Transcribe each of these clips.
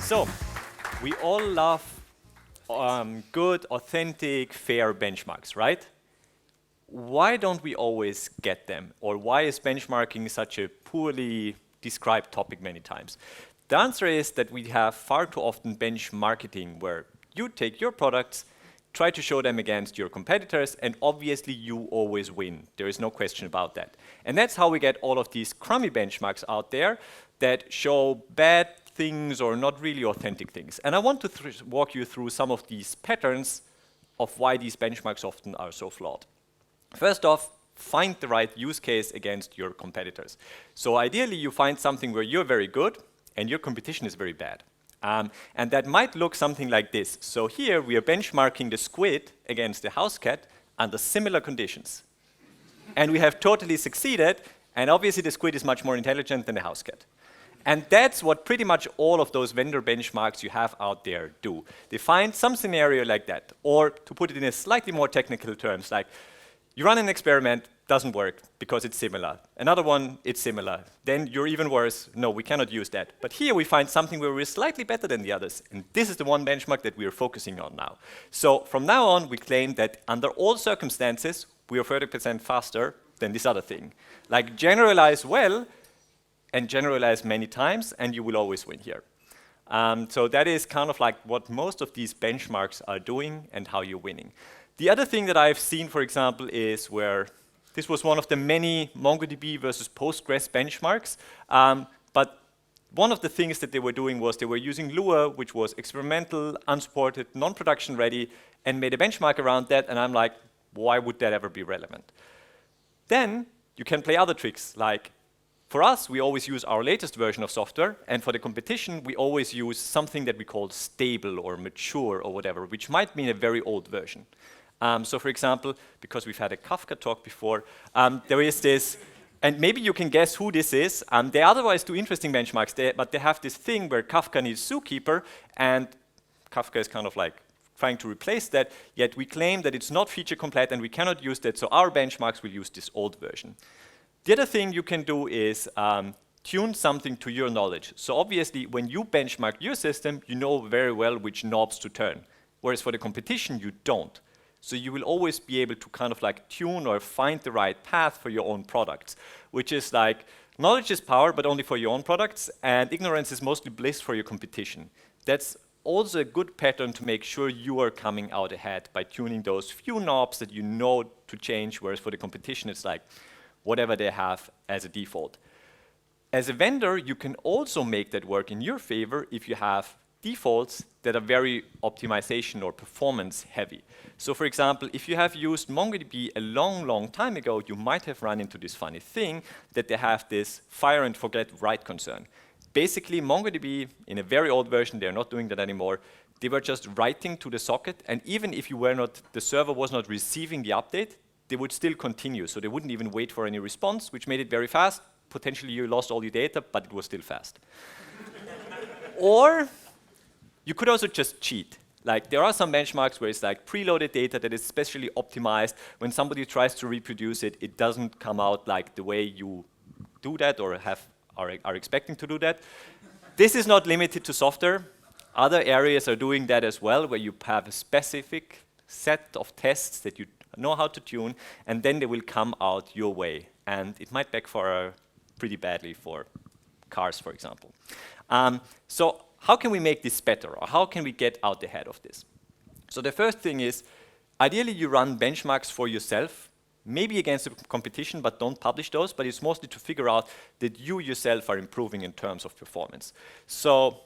So, we all love good, authentic, fair benchmarks, right? Why don't we always get them? Or why is benchmarking such a poorly described topic many times? The answer is that we have far too often benchmarketing, where you take your products, try to show them against your competitors, and obviously you always win. There is no question about that. And that's how we get all of these crummy benchmarks out there that show bad things or not really authentic things. And I want to walk you through some of these patterns of why these benchmarks often are so flawed. First off, find the right use case against your competitors. So ideally, you find something where you're very good and your competition is very bad. And that might look something like this. So here, we are benchmarking the squid against the house cat under similar conditions. And we have totally succeeded, and obviously the squid is much more intelligent than the house cat. And that's what pretty much all of those vendor benchmarks you have out there do. They find some scenario like that. Or to put it in a slightly more technical terms, like you run an experiment, doesn't work because it's similar. Another one, it's similar. Then you're even worse. No, we cannot use that. But here we find something where we're slightly better than the others. And this is the one benchmark that we are focusing on now. So from now on, we claim that under all circumstances, we are 30% faster than this other thing. Like generalize well, and generalize many times, and you will always win here. So that is kind of like what most of these benchmarks are doing and how you're winning. The other thing that I've seen, for example, is where this was one of the many MongoDB versus Postgres benchmarks, but one of the things that they were doing was they were using Lua, which was experimental, unsupported, non-production ready, and made a benchmark around that, and I'm like, why would that ever be relevant? Then you can play other tricks, like for us, we always use our latest version of software, and for the competition, we always use something that we call stable or mature or whatever, which might mean a very old version. So for example, because we've had a Kafka talk before, there is this, and maybe you can guess who this is. They otherwise do interesting benchmarks, but they have this thing where Kafka needs Zookeeper, and Kafka is kind of like trying to replace that, yet we claim that it's not feature complete and we cannot use that, so our benchmarks will use this old version. The other thing you can do is tune something to your knowledge. So obviously, when you benchmark your system, you know very well which knobs to turn. Whereas for the competition, you don't. So you will always be able to kind of like tune or find the right path for your own products, which is like, knowledge is power, but only for your own products, and ignorance is mostly bliss for your competition. That's also a good pattern to make sure you are coming out ahead by tuning those few knobs that you know to change, whereas for the competition, it's like, whatever they have as a default. As a vendor, you can also make that work in your favor if you have defaults that are very optimization or performance heavy. So for example, if you have used MongoDB a long, long time ago, you might have run into this funny thing that they have this fire and forget write concern. Basically, MongoDB, in a very old version, they're not doing that anymore, they were just writing to the socket, and even if you were not, the server was not receiving the update, they would still continue. So they wouldn't even wait for any response, which made it very fast. Potentially you lost all your data, but it was still fast. Or you could also just cheat. Like there are some benchmarks where it's like preloaded data that is specially optimized. When somebody tries to reproduce it, it doesn't come out like the way you do that or are expecting to do that. This is not limited to software. Other areas are doing that as well, where you have a specific set of tests that you know how to tune, and then they will come out your way. And it might backfire pretty badly for cars, for example. So how can we make this better, or how can we get out ahead of this? So the first thing is, ideally you run benchmarks for yourself, maybe against the competition, but don't publish those, but it's mostly to figure out that you yourself are improving in terms of performance. So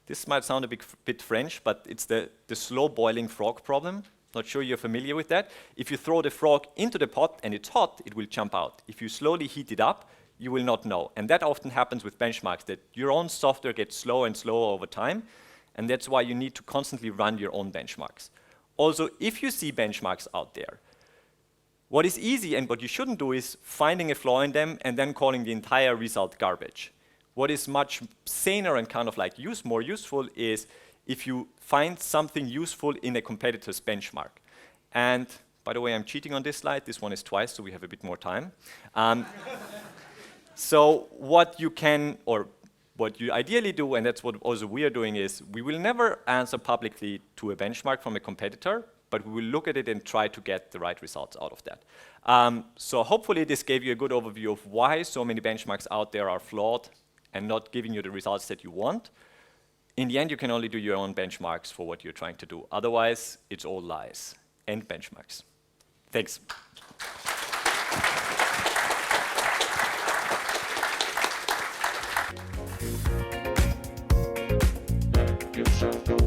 this might sound a bit French, but it's the slow boiling frog problem. Not sure you're familiar with that. If you throw the frog into the pot and it's hot, it will jump out. If you slowly heat it up, you will not know. And that often happens with benchmarks, that your own software gets slower and slower over time, and that's why you need to constantly run your own benchmarks. Also, if you see benchmarks out there, what is easy and what you shouldn't do is finding a flaw in them and then calling the entire result garbage. What is much saner and kind of like more useful is if you find something useful in a competitor's benchmark. And by the way, I'm cheating on this slide. This one is twice, so we have a bit more time. So what you can, or what you ideally do, and that's what also we are doing, is we will never answer publicly to a benchmark from a competitor, but we will look at it and try to get the right results out of that. So hopefully this gave you a good overview of why so many benchmarks out there are flawed and not giving you the results that you want. In the end, you can only do your own benchmarks for what you're trying to do. Otherwise, it's all lies and benchmarks. Thanks. Yourself.